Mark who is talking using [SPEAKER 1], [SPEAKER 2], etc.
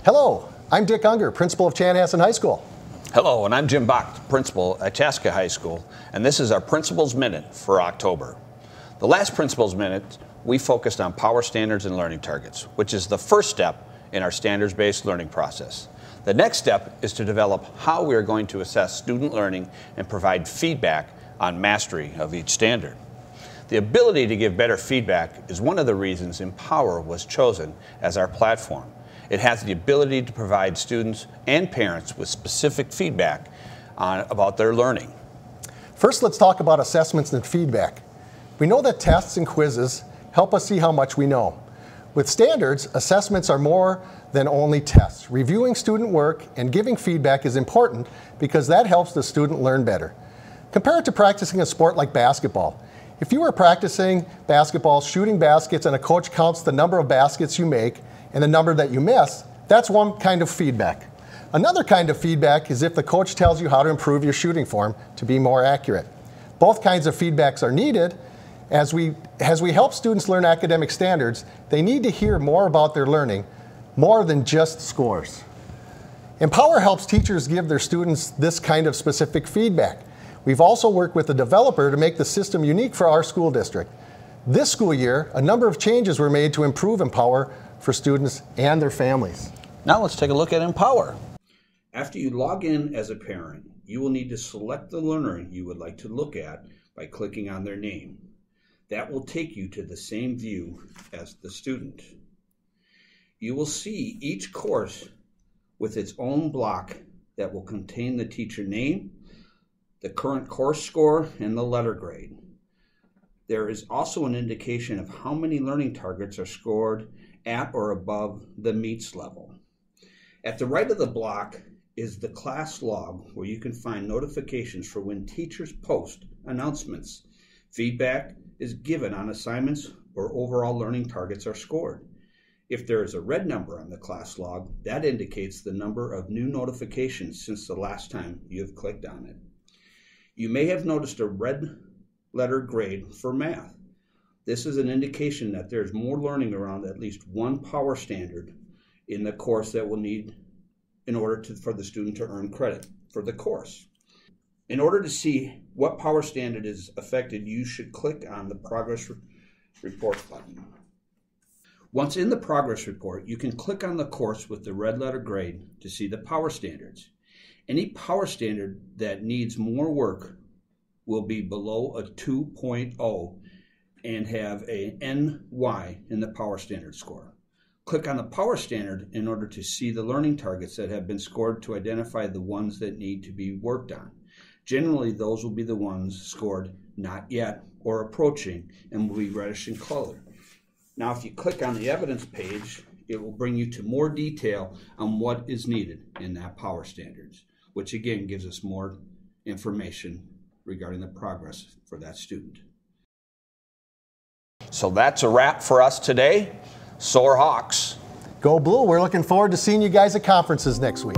[SPEAKER 1] Hello, I'm Dick Ungar, principal of Chanhassen High School.
[SPEAKER 2] Hello, and I'm Jim Bach, principal at Chaska High School, and this is our Principal's Minute for October. The last Principal's Minute, we focused on power standards and learning targets, which is the first step in our standards-based learning process. The next step is to develop how we are going to assess student learning and provide feedback on mastery of each standard. The ability to give better feedback is one of the reasons Empower was chosen as our platform. It has the ability to provide students and parents with specific feedback about their learning.
[SPEAKER 1] First, let's talk about assessments and feedback. We know that tests and quizzes help us see how much we know. With standards, assessments are more than only tests. Reviewing student work and giving feedback is important because that helps the student learn better. Compare it to practicing a sport like basketball. If you are practicing basketball, shooting baskets, and a coach counts the number of baskets you make and the number that you miss, that's one kind of feedback. Another kind of feedback is if the coach tells you how to improve your shooting form to be more accurate. Both kinds of feedbacks are needed. As we help students learn academic standards, they need to hear more about their learning, more than just scores. Empower helps teachers give their students this kind of specific feedback. We've also worked with the developer to make the system unique for our school district. This school year, a number of changes were made to improve Empower for students and their families.
[SPEAKER 2] Now let's take a look at Empower.
[SPEAKER 3] After you log in as a parent, you will need to select the learner you would like to look at by clicking on their name. That will take you to the same view as the student. You will see each course with its own block that will contain the teacher name, the current course score, and the letter grade. There is also an indication of how many learning targets are scored at or above the meets level. At the right of the block is the class log, where you can find notifications for when teachers post announcements. Feedback is given on assignments or overall learning targets are scored. If there is a red number on the class log, that indicates the number of new notifications since the last time you have clicked on it. You may have noticed a red letter grade for math. This is an indication that there's more learning around at least one power standard in the course that will need in order for the student to earn credit for the course. In order to see what power standard is affected, you should click on the Progress Report button. Once in the Progress Report, you can click on the course with the red letter grade to see the power standards. Any power standard that needs more work will be below a 2.0 and have a NY in the power standard score. Click on the power standard in order to see the learning targets that have been scored to identify the ones that need to be worked on. Generally, those will be the ones scored not yet or approaching and will be reddish in color. Now, if you click on the evidence page, it will bring you to more detail on what is needed in that power standards, which again gives us more information regarding the progress for that student.
[SPEAKER 2] So that's a wrap for us today. Soar Hawks.
[SPEAKER 1] Go Blue. We're looking forward to seeing you guys at conferences next week.